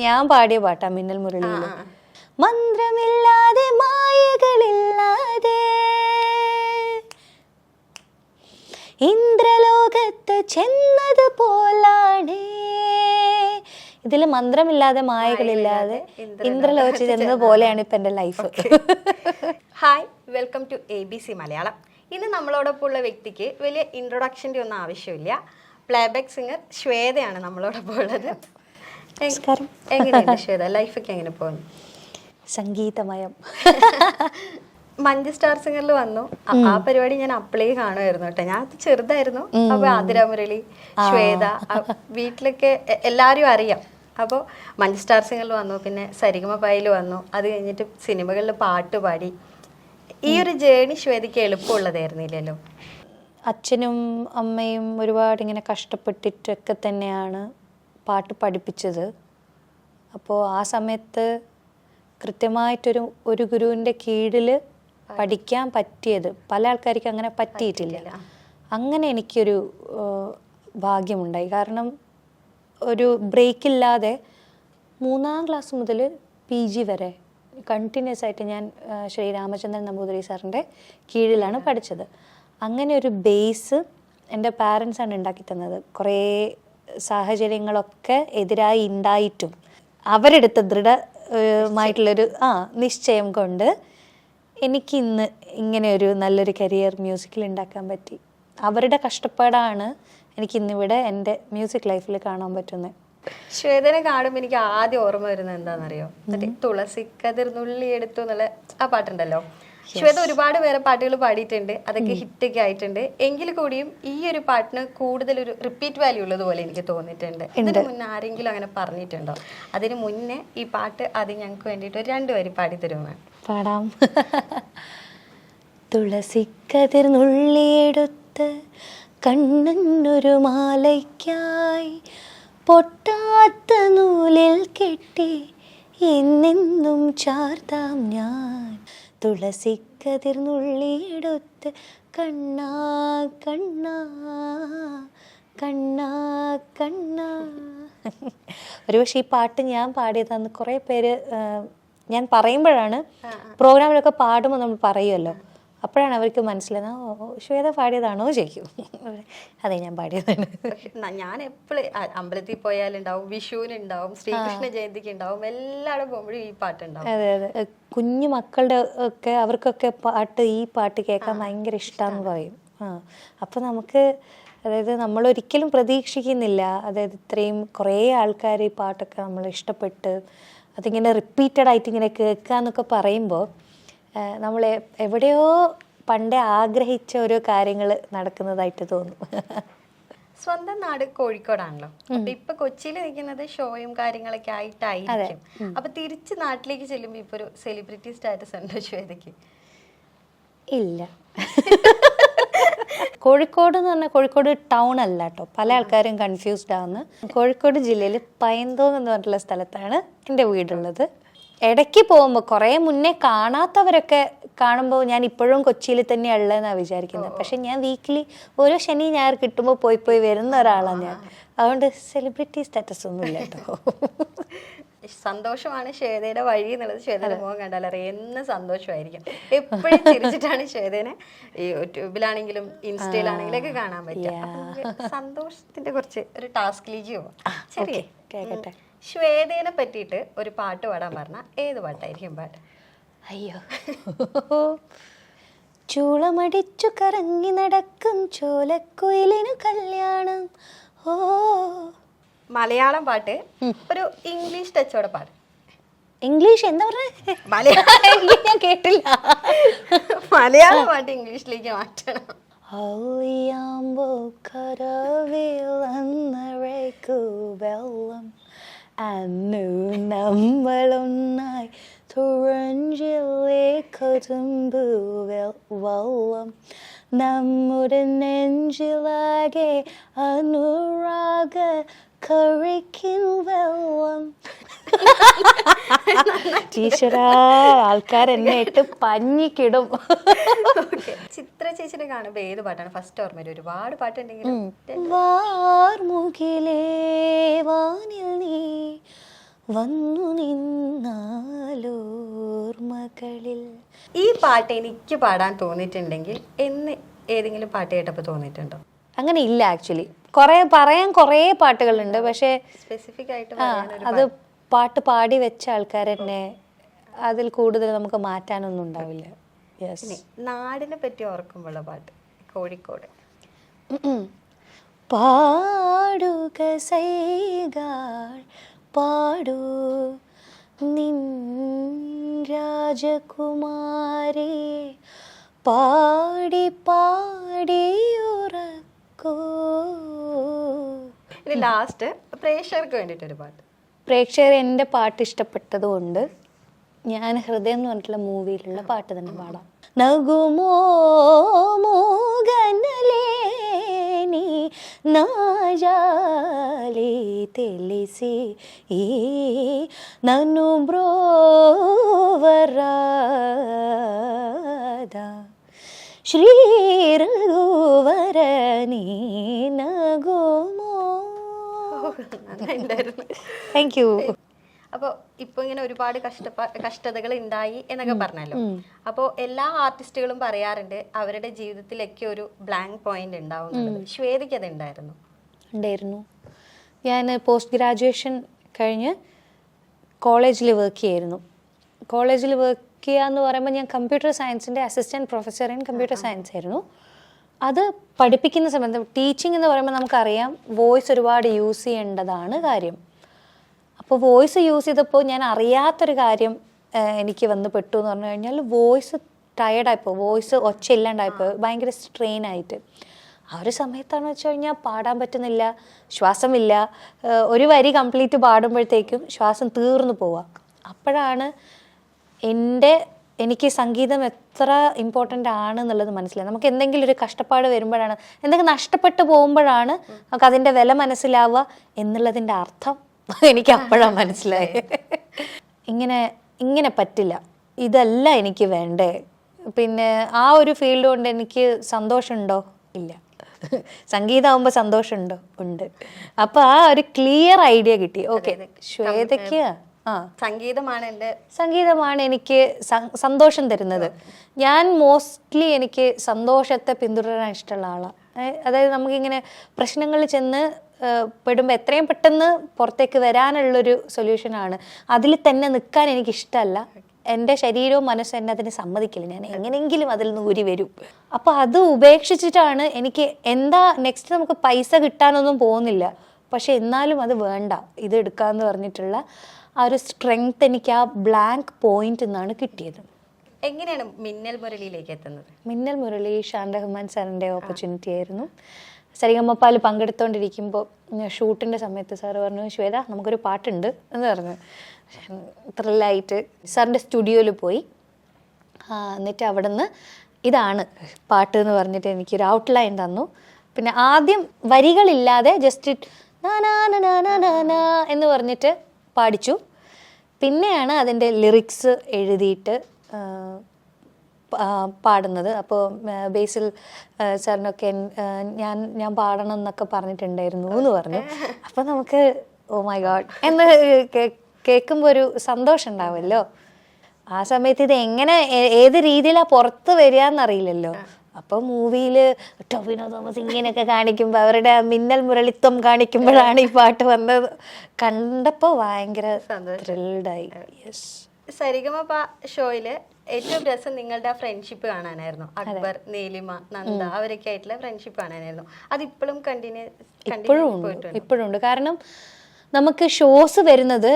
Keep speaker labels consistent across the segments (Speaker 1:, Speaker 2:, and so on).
Speaker 1: ഞാൻ പാടിയ പാട്ടാ മിന്നൽ മുരളിയില്. മന്ത്രമില്ലാതെ മായകളില്ലാതെ ഇന്ദ്രലോകത്ത് ചെന്നത് പോലാണ്. ഇതില് മന്ത്രമില്ലാതെ മായകളില്ലാതെ ഇന്ദ്രലോകത്ത് ചെന്നത് പോലെയാണ് ഇപ്പൊ എന്റെ life.
Speaker 2: Hi, welcome to ABC Malayalam. ഇന്ന് നമ്മളോടൊപ്പം ഉള്ള വ്യക്തിക്ക് വലിയ ഇൻട്രൊഡക്ഷൻ്റെ ഒന്നും ആവശ്യമില്ല. പ്ലേബാക്ക് സിംഗർ ശ്വേതയാണ് നമ്മളോടൊപ്പം ഉള്ളത്. എങ്ങനെയുണ്ട് ശ്വേത, ലൈഫൊക്കെ എങ്ങനെ പോകുന്നു?
Speaker 1: സംഗീതമയം.
Speaker 2: മഞ്ജു സ്റ്റാർ സിംഗറിൽ വന്നു. ആ പരിപാടി ഞാൻ അപ്ലൈ കാണുമായിരുന്നു കേട്ടോ. ഞാൻ ചെറുതായിരുന്നു. അപ്പൊ ആതിര മുരളി, ശ്വേത, വീട്ടിലൊക്കെ എല്ലാവരും അറിയാം. അപ്പോൾ മഞ്ജു സ്റ്റാർ സിംഗറിൽ വന്നു, പിന്നെ സരിഗമപയിൽ വന്നു. അത് കഴിഞ്ഞിട്ട് സിനിമകളിൽ പാട്ട് പാടി. ഈ ഒരു ജേണി ശ്വേതയ്ക്ക് എളുപ്പമുള്ളതായിരുന്നില്ലല്ലോ.
Speaker 1: അച്ഛനും അമ്മയും ഒരുപാട് ഇങ്ങനെ കഷ്ടപ്പെട്ടിട്ടൊക്കെ തന്നെയാണ് പാട്ട് പഠിപ്പിച്ചത്. അപ്പോൾ ആ സമയത്ത് കൃത്യമായിട്ടൊരു ഗുരുവിൻ്റെ കീഴിൽ പഠിക്കാൻ പറ്റിയത് പല ആൾക്കാർക്ക് അങ്ങനെ പറ്റിയിട്ടില്ല. അങ്ങനെ എനിക്കൊരു ഭാഗ്യമുണ്ടായി. കാരണം ഒരു ബ്രേക്കില്ലാതെ 3ാം ക്ലാസ് മുതൽ PG വരെ കണ്ടിന്യൂസ് ആയിട്ട് ഞാൻ ശ്രീ രാമചന്ദ്രൻ നമ്പൂതിരി സാറിൻ്റെ കീഴിലാണ് പഠിച്ചത്. അങ്ങനെ ഒരു ബേസ് എൻ്റെ പാരൻസാണ് ഉണ്ടാക്കി തന്നത്. കുറേ സാഹചര്യങ്ങളൊക്കെ എതിരായി ഉണ്ടായിട്ടും അവരെടുത്ത ദൃഢമായിട്ടുള്ളൊരു നിശ്ചയം കൊണ്ട് എനിക്കിന്ന് ഇങ്ങനെ ഒരു നല്ലൊരു കരിയർ മ്യൂസിക്കിൽ ഉണ്ടാക്കാൻ പറ്റി. അവരുടെ കഷ്ടപ്പാടാണ് എനിക്കിന്നിവിടെ എൻ്റെ മ്യൂസിക് ലൈഫിൽ കാണാൻ പറ്റുന്നത്.
Speaker 2: ശ്വേതനെ കാണുമ്പോൾ എനിക്ക് ആദ്യം ഓർമ്മ വരുന്നത് എന്താണെന്നറിയോ? മറ്റേ തുളസിക്കതിർന്നുള്ളി എടുത്തു എന്നുള്ള ആ പാട്ടുണ്ടല്ലോ. ശ്വേത ഒരുപാട് പേരെ പാട്ടുകൾ പാടിയിട്ടുണ്ട്, അതൊക്കെ ഹിറ്റൊക്കെ ആയിട്ടുണ്ട്. എങ്കിൽ കൂടിയും ഈ ഒരു പാട്ടിന് കൂടുതൽ ഒരു റിപ്പീറ്റ് വാല്യൂ ഉള്ളതുപോലെ എനിക്ക് തോന്നിയിട്ടുണ്ട്. ഇതിന് മുന്നേ ആരെങ്കിലും അങ്ങനെ പറഞ്ഞിട്ടുണ്ടോ? അതിന് മുന്നേ ഈ പാട്ട് ആദ്യം ഞങ്ങൾക്ക് വേണ്ടിയിട്ട് 2 വരി പാടി തരുമോ?
Speaker 1: പാടാം. തുളസിക്കതിർന്നുള്ളിയെടുത്ത് കണ്ണനൊരു മാലയ്ക്കായി പൊട്ടാത്ത നൂലിൽ കെട്ടി എന്നെന്നും ചാർത്താം ഞാൻ. തുളസിക്കതിർന്നുള്ളിയെടുത്ത് കണ്ണാ കണ്ണാ കണ്ണാ കണ്ണാ. ഒരുപക്ഷെ ഈ പാട്ട് ഞാൻ പാടിയതാന്ന് കുറേ പേര് ഞാൻ പറയുമ്പോഴാണ്, പ്രോഗ്രാമിലൊക്കെ പാടുമ്പോൾ നമ്മൾ പറയുമല്ലോ, അപ്പോഴാണ് അവർക്ക് മനസ്സിലായത് ശ്വേത പാടിയതാണോ ചോദിക്കും. അതെ, ഞാൻ പാടിയതാണ്.
Speaker 2: ഞാൻ എപ്പോഴും അമ്പലത്തിൽ പോയാലുണ്ടാവും, വിഷുവിനുണ്ടാവും, ശ്രീകൃഷ്ണ ജയന്തിക്ക് ഉണ്ടാവും, എല്ലാവരും പോകുമ്പോഴും ഈ പാട്ടുണ്ടാവും.
Speaker 1: അതെ അതെ. കുഞ്ഞു മക്കളുടെ ഒക്കെ അവർക്കൊക്കെ ഈ പാട്ട് കേൾക്കാൻ ഭയങ്കര ഇഷ്ടമാണെന്ന് പറയും. അപ്പോൾ നമുക്ക്, അതായത് നമ്മളൊരിക്കലും പ്രതീക്ഷിക്കുന്നില്ല, അതായത് ഇത്രയും കുറേ ആൾക്കാർ ഈ പാട്ടൊക്കെ നമ്മൾ ഇഷ്ടപ്പെട്ട് അതിങ്ങനെ റിപ്പീറ്റഡ് ആയിട്ട് ഇങ്ങനെ കേൾക്കുക എന്നൊക്കെ പറയുമ്പോൾ നമ്മൾ എവിടെയോ പണ്ടേ ആഗ്രഹിച്ച ഓരോ കാര്യങ്ങൾ നടക്കുന്നതായിട്ട് തോന്നും.
Speaker 2: സ്വന്തം നാട് കോഴിക്കോടാണല്ലോ. അപ്പൊ ഇപ്പൊ കൊച്ചിയിൽ നിൽക്കുന്നത് ഷോയും കാര്യങ്ങളൊക്കെ ആയിട്ടായിരിക്കും. അപ്പൊ തിരിച്ച് നാട്ടിലേക്ക് ചെല്ലുമ്പോ ഇപ്പൊ ഒരു സെലിബ്രിറ്റി സ്റ്റാറ്റസ് ഉണ്ടോ ശ്വേതയ്ക്ക്?
Speaker 1: ഇല്ല. കോഴിക്കോട് എന്ന് പറഞ്ഞാൽ കോഴിക്കോട് ടൗൺ അല്ല കേട്ടോ, പല ആൾക്കാരും കൺഫ്യൂസ്ഡ് ആവുന്നു. കോഴിക്കോട് ജില്ലയിൽ പയന്തോന്ന് എന്ന് പറഞ്ഞിട്ടുള്ള സ്ഥലത്താണ് എൻ്റെ വീടുള്ളത്. ഇടയ്ക്ക് പോകുമ്പോൾ കുറേ മുന്നേ കാണാത്തവരൊക്കെ കാണുമ്പോൾ ഞാൻ ഇപ്പോഴും കൊച്ചിയിൽ തന്നെ ഉള്ളതെന്നാണ് വിചാരിക്കുന്നത്. പക്ഷെ ഞാൻ വീക്കിലി ഓരോ ശനി ഞായർ കിട്ടുമ്പോൾ പോയി വരുന്ന ഒരാളാണ് ഞാൻ. അതുകൊണ്ട് സെലിബ്രിറ്റി സ്റ്റാറ്റസ് ഒന്നും ഇല്ല കേട്ടോ.
Speaker 2: സന്തോഷമാണ് ശ്വേതയുടെ വഴി എന്നുള്ളത് ശ്വേതയുടെ മുഖം കണ്ടാലറിയാം. എന്ന് സന്തോഷമായിരിക്കും. എപ്പോഴും ചിരിച്ചിട്ടാണ് ശ്വേതനെ യൂട്യൂബിലാണെങ്കിലും ഇൻസ്റ്റയിലാണെങ്കിലും ഒക്കെ കാണാൻ പറ്റുക. സന്തോഷത്തിന്റെ കുറച്ച് ഒരു ടാസ്കിലേക്ക് പോവാം. ശരി,
Speaker 1: കേൾക്കട്ടെ.
Speaker 2: ശ്വേതേനെ പറ്റിയിട്ട് ഒരു പാട്ട് പാടാൻ പറഞ്ഞാൽ ഏത് പാട്ടായിരിക്കും പാട്ട്?
Speaker 1: അയ്യോ, ചൂളമടിച്ചു കറങ്ങി നടക്കും ചോലക്കുയിലിനു കല്യാണം. ഓ,
Speaker 2: മലയാളം പാട്ട് ഒരു ഇംഗ്ലീഷ് ടച്ചോടെ പാട്ട്.
Speaker 1: ഇംഗ്ലീഷ് എന്താ പറഞ്ഞേ? ഞാൻ കേട്ടില്ല.
Speaker 2: മലയാളം പാട്ട് ഇംഗ്ലീഷിലേക്ക് മാറ്റണം.
Speaker 1: അന്നു നമ്മളൊന്നായി തുറഞ്ചിലെ കൊതുമ്പുവെള്ളം നമ്മുടെ നെഞ്ചിലാകെ അനുരാഗ കറിക്കിൻ വെള്ളം. ഈശ്വരാ, ആൾക്കാർ എന്നെ ഇട്ട് പഞ്ഞിക്കിടും.
Speaker 2: ചിത്ര ചേച്ചിനെ കാണുമ്പോ ഏത് പാട്ടാണ് ഫസ്റ്റ് ഓർമ്മ വരും? ഒരുപാട് പാട്ടുണ്ടെങ്കിലും
Speaker 1: വാർമുകിലേ വാനിൽ നീ വന്നു നിന്നാലോർമകളിൽ.
Speaker 2: ഈ പാട്ട് എനിക്ക് പാടാൻ തോന്നിയിട്ടുണ്ടെങ്കിൽ എന്ന് ഏതെങ്കിലും പാട്ട് കേട്ടപ്പോ തോന്നിയിട്ടുണ്ടോ?
Speaker 1: അങ്ങനെ ഇല്ല ആക്ച്വലി. പറയാൻ കുറേ പാട്ടുകളുണ്ട്, പക്ഷേ
Speaker 2: സ്പെസിഫിക് ആയിട്ട്
Speaker 1: അത് പാട്ട് പാടി വെച്ച ആൾക്കാർ തന്നെ, അതിൽ കൂടുതൽ നമുക്ക് മാറ്റാനൊന്നും ഉണ്ടാവില്ല. യെസ്.
Speaker 2: നാടിനെ പറ്റി ഓർക്കുമ്പോഴുള്ള പാട്ട് കോഴിക്കോട്.
Speaker 1: പാടുക സൈഗാൾ പാടൂ നിൻ രാജകുമാരി, പാടി പാടിയുറക്കൂ.
Speaker 2: ഇനി ലാസ്റ്റ് പ്രേക്ഷകർക്ക് വേണ്ടിയിട്ടൊരു പാട്ട്.
Speaker 1: പ്രേക്ഷകർ എൻ്റെ പാട്ട് ഇഷ്ടപ്പെട്ടതുകൊണ്ട് ഞാൻ ഹൃദയം എന്ന് പറഞ്ഞിട്ടുള്ള മൂവിയിലുള്ള പാട്ട് തന്നെ പാടാം. നഗുമോ മൂഗനലേനി നാജാലി తెలిసి ఈ నన్ను బ్రోవరాదా శ్రీ రഘുവരനീ നഗുമോ. Thank you.
Speaker 2: അപ്പോൾ ഇപ്പോൾ ഇങ്ങനെ ഒരുപാട് കഷ്ടതകൾ ഉണ്ടായി എന്നൊക്കെ പറഞ്ഞല്ലോ. അപ്പോൾ എല്ലാ ആർട്ടിസ്റ്റുകളും പറയാറുണ്ട് അവരുടെ ജീവിതത്തിലൊക്കെ ഒരു ബ്ലാങ്ക് പോയിന്റ് ഉണ്ടാവുന്നുള്ളത്. ശ്വേതയ്ക്ക് അത്
Speaker 1: ഉണ്ടായിരുന്നു. ഞാൻ പോസ്റ്റ് ഗ്രാജുവേഷൻ കഴിഞ്ഞ് കോളേജിൽ വർക്ക് ചെയ്യായിരുന്നു. കോളേജിൽ വർക്ക് ചെയ്യുക എന്ന് പറയുമ്പോൾ ഞാൻ കമ്പ്യൂട്ടർ സയൻസിൻ്റെ assistant professor in computer science ആയിരുന്നു. അത് പഠിപ്പിക്കുന്ന സമയത്ത് ടീച്ചിങ് എന്ന് പറയുമ്പോൾ നമുക്കറിയാം വോയിസ് ഒരുപാട് യൂസ് ചെയ്യേണ്ടതാണ് കാര്യം. അപ്പോൾ വോയിസ് യൂസ് ചെയ്തപ്പോൾ ഞാൻ അറിയാത്തൊരു കാര്യം എനിക്ക് വന്ന് പെട്ടു എന്ന് പറഞ്ഞു കഴിഞ്ഞാൽ വോയിസ് ടയർഡായിപ്പോൾ, വോയിസ് ഒച്ചയില്ലാണ്ടായിപ്പോൾ, ഭയങ്കര സ്ട്രെയിൻ ആയിട്ട്. ആ ഒരു സമയത്താണെന്ന് വെച്ച് കഴിഞ്ഞാൽ പാടാൻ പറ്റുന്നില്ല, ശ്വാസമില്ല. ഒരു വരി കംപ്ലീറ്റ് പാടുമ്പോഴത്തേക്കും ശ്വാസം തീർന്നു പോവുക. അപ്പോഴാണ് എനിക്ക് സംഗീതം എത്ര ഇമ്പോർട്ടൻ്റ് ആണ് എന്നുള്ളത് മനസ്സിലായി. നമുക്ക് എന്തെങ്കിലും ഒരു കഷ്ടപ്പാട് വരുമ്പോഴാണ്, എന്തെങ്കിലും നഷ്ടപ്പെട്ടു പോകുമ്പോഴാണ് നമുക്ക് അതിൻ്റെ വില മനസ്സിലാവുക എന്നുള്ളതിൻ്റെ അർത്ഥം എനിക്ക് അപ്പോഴാണ് മനസ്സിലായത്. ഇങ്ങനെ പറ്റില്ല, ഇതല്ല എനിക്ക് വേണ്ടേ. പിന്നെ ആ ഒരു ഫീൽഡ് കൊണ്ട് എനിക്ക് സന്തോഷമുണ്ടോ? ഇല്ല. സംഗീതമാകുമ്പോൾ സന്തോഷമുണ്ടോ? ഉണ്ട്. അപ്പോൾ ആ ഒരു ക്ലിയർ ഐഡിയ കിട്ടി. ഓക്കെ, ശ്വേതയ്ക്ക് സംഗീതമാണ് എനിക്ക് സന്തോഷം തരുന്നത്. ഞാൻ മോസ്റ്റ്ലി എനിക്ക് സന്തോഷത്തെ പിന്തുടരാൻ ഇഷ്ടമുള്ള ആളാണ്. അതായത് നമുക്കിങ്ങനെ പ്രശ്നങ്ങളിൽ ചെന്ന് പെടുമ്പോൾ എത്രയും പെട്ടെന്ന് പുറത്തേക്ക് വരാനുള്ളൊരു സൊല്യൂഷനാണ്. അതിൽ തന്നെ നിൽക്കാൻ എനിക്കിഷ്ടമല്ല. എൻ്റെ ശരീരവും മനസ്സും എന്നെ അതിന് സമ്മതിക്കില്ല. ഞാൻ എങ്ങനെയെങ്കിലും അതിൽ നിന്ന് ഊരി വരും. അപ്പോൾ അത് ഉപേക്ഷിച്ചിട്ടാണ് എനിക്ക് എന്താ നെക്സ്റ്റ്, നമുക്ക് പൈസ കിട്ടാനൊന്നും പോകുന്നില്ല, പക്ഷെ എന്നാലും അത് വേണ്ട, ഇത് എടുക്കാമെന്ന് പറഞ്ഞിട്ടുള്ള ആ ഒരു സ്ട്രെങ്ത് എനിക്ക് ആ ബ്ലാങ്ക് പോയിന്റ് നിന്നാണ് കിട്ടിയത്.
Speaker 2: എങ്ങനെയാണ് മിന്നൽ മുരളിയിലേക്ക് എത്തുന്നത്?
Speaker 1: മിന്നൽ മുരളി ഷാൻ റഹ്മാൻ സാറിൻ്റെ ഓപ്പർച്യൂണിറ്റി ആയിരുന്നു. സരിഗമപ്പാൽ പങ്കെടുത്തുകൊണ്ടിരിക്കുമ്പോൾ ഷൂട്ടിൻ്റെ സമയത്ത് സാറ് പറഞ്ഞു, ശ്വേത നമുക്കൊരു പാട്ടുണ്ട് എന്ന് പറഞ്ഞു. ത്രില്ലായിട്ട് സാറിൻ്റെ സ്റ്റുഡിയോയിൽ പോയി. എന്നിട്ട് അവിടെ നിന്ന് ഇതാണ് പാട്ട് എന്ന് പറഞ്ഞിട്ട് എനിക്കൊരു ഔട്ട്ലൈൻ തന്നു. പിന്നെ ആദ്യം വരികളില്ലാതെ ജസ്റ്റ് എന്ന് പറഞ്ഞിട്ട് പാടിച്ചു. പിന്നെയാണ് അതിൻ്റെ ലിറിക്സ് എഴുതിയിട്ട് പാടുന്നത്. അപ്പോൾ ബേസിൽ സാറിനൊക്കെ ഞാൻ പാടണം എന്നൊക്കെ പറഞ്ഞിട്ടുണ്ടായിരുന്നു എന്ന് പറഞ്ഞു. അപ്പോൾ നമുക്ക് ഓ മൈ ഗോഡ് എന്ന് കേൾക്കുമ്പോൾ ഒരു സന്തോഷം ഉണ്ടാവുമല്ലോ. ആ സമയത്ത് ഇത് എങ്ങനെ ഏത് രീതിയിലാണ് പുറത്ത് വരിക എന്നറിയില്ലല്ലോ. അപ്പോൾ മൂവിയിൽ ടൊവിനോ തോമസ് ഇങ്ങനെയൊക്കെ കാണിക്കുമ്പോൾ അവരുടെ മിന്നൽ മുരളിത്വം കാണിക്കുമ്പോഴാണ് ഈ പാട്ട് വന്നത്. കണ്ടപ്പോൾ ഭയങ്കര ത്രിൽഡായി. യെസ്.
Speaker 2: സരിഗമപ ഷോയില് ഏറ്റവും രസം നിങ്ങളുടെ ആ ഫ്രണ്ട്ഷിപ്പ് കാണാനായിരുന്നു. അക്ബർ, നീലിമ, നന്ദ അവരൊക്കെ ആയിട്ടുള്ള ഫ്രണ്ട്ഷിപ്പ് കാണാനായിരുന്നു. അത് ഇപ്പോഴും
Speaker 1: ഇപ്പോഴും ഉണ്ട്. കാരണം നമുക്ക് ഷോസ് വരുന്നത്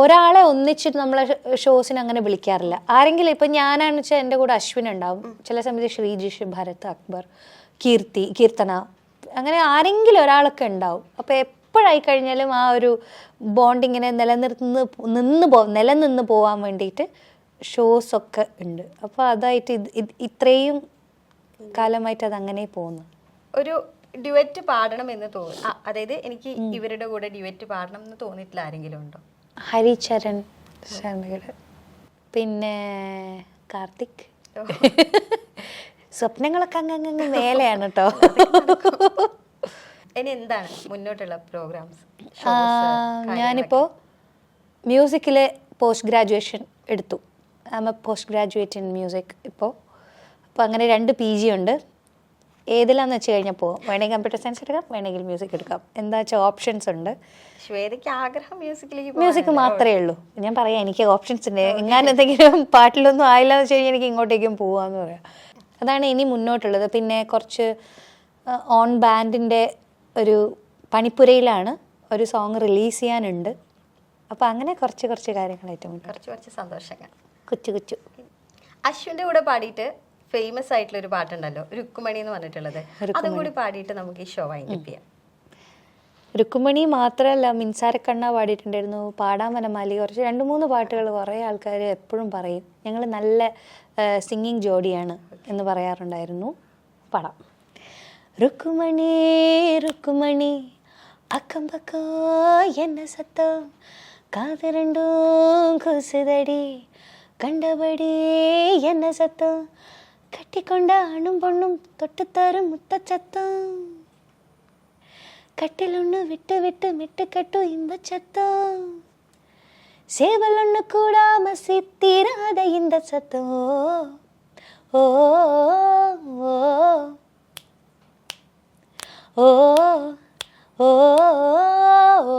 Speaker 1: ഒരാളെ ഒന്നിച്ചിട്ട് നമ്മളെ ഷോസിന് അങ്ങനെ വിളിക്കാറില്ല. ആരെങ്കിലും ഇപ്പം ഞാനാണെന്ന് വെച്ചാൽ എൻ്റെ കൂടെ അശ്വിൻ ഉണ്ടാവും, ചില സമയത്ത് ശ്രീജിഷ്, ഭരത്, അക്ബർ, കീർത്തന, അങ്ങനെ ആരെങ്കിലും ഒരാളൊക്കെ ഉണ്ടാവും. അപ്പോൾ എപ്പോഴായി കഴിഞ്ഞാലും ആ ഒരു ബോണ്ടിങ്ങിനെ നിലനിന്ന് പോകാൻ വേണ്ടിയിട്ട് ഷോസൊക്കെ ഉണ്ട്. അപ്പോൾ അതായിട്ട് ഇത്രയും കാലമായിട്ട് അതങ്ങനെ പോകുന്നു.
Speaker 2: ഒരു ഡ്യുവറ്റ് പാടണം എന്ന് തോന്നി, അതായത് എനിക്ക് ഇവരുടെ കൂടെ ഡ്യുവറ്റ് പാടണം എന്ന് തോന്നിയിട്ടില്ല ആരെങ്കിലും ഉണ്ടോ?
Speaker 1: ഹരിചരൺ ശർമ്മയുടെ, പിന്നെ കാർത്തിക്. സ്വപ്നങ്ങളൊക്കെ അങ്ങ് മേലെയാണ് കേട്ടോ.
Speaker 2: ഇനി എന്താണ് മുന്നോട്ടുള്ള പ്രോഗ്രാംസ്?
Speaker 1: ഞാനിപ്പോൾ മ്യൂസിക്കിൽ പോസ്റ്റ് ഗ്രാജുവേഷൻ എടുത്തു. I M A post graduate in music ഇപ്പോൾ. അപ്പോൾ അങ്ങനെ 2 PG ഉണ്ട്. ഏതിലാന്ന് വെച്ച് കഴിഞ്ഞാൽ പോകും. വേണമെങ്കിൽ കമ്പ്യൂട്ടർ സയൻസ് എടുക്കാം, വേണമെങ്കിൽ മ്യൂസിക് എടുക്കാം. എന്താ വെച്ചാൽ ഓപ്ഷൻസ് ഉണ്ട്.
Speaker 2: ശ്വേതയ്ക്ക് ആഗ്രഹം
Speaker 1: മ്യൂസിക് മാത്രമേ ഉള്ളൂ. ഞാൻ പറയാം, എനിക്ക് ഓപ്ഷൻസ് ഉണ്ട്. എങ്ങാനും എന്തെങ്കിലും പാട്ടിലൊന്നും ആയില്ല എന്ന് വെച്ച് കഴിഞ്ഞാൽ എനിക്ക് ഇങ്ങോട്ടേക്കും പോവാന്ന് പറയാം. അതാണ് ഇനി മുന്നോട്ടുള്ളത്. പിന്നെ കുറച്ച് ഓൺ ബാൻഡിൻ്റെ ഒരു പണിപ്പുരയിലാണ്, ഒരു സോങ് റിലീസ് ചെയ്യാനുണ്ട്. അപ്പോൾ അങ്ങനെ കുറച്ച് കാര്യങ്ങളായിട്ട്
Speaker 2: കുറച്ച് സന്തോഷങ്ങൾ.
Speaker 1: കൊച്ചു
Speaker 2: അശ്വിൻ്റെ കൂടെ പാടിയിട്ട് ഫേമസ് ആയിട്ടുള്ള ഒരു പാട്ടുണ്ടല്ലോ, രുക്കുമണി എന്ന് പറഞ്ഞിട്ടുള്ളത്. അതും കൂടി പാടിയിട്ട് നമുക്ക് ഈ ഷോ വൈൻഡപ്പ് ചെയ്യാം.
Speaker 1: രുക്കുമണി മാത്രമല്ല, മിൻസാരക്കണ്ണ പാടിയിട്ടുണ്ടായിരുന്നു, പാടാൻ വനമാലി, കുറച്ച് 2-3 പാട്ടുകൾ കുറേ ആൾക്കാർ എപ്പോഴും പറയും ഞങ്ങൾ നല്ല സിംഗിങ് ജോഡിയാണ് എന്ന് പറയാറുണ്ടായിരുന്നു. പാടാം. ருக்குமணி ருக்குமணி அக்கம் பக்கம் என்ன சத்தம், காது ரெண்டும் கூசுதடி கண்டபடி என்ன சத்தம், கட்டி கொண்ட ஆணும் பொண்ணும் தொட்டு தரும் முத்த சத்தம், கட்டில் ஒன்று விட்டு விட்டு மிட்டு கட்டும் இன்ப சத்தம், சேவல் ஒன்று கூடாம சித்திராத இந்த சத்தம். ஓ ஓ ஓ ஓ ஓ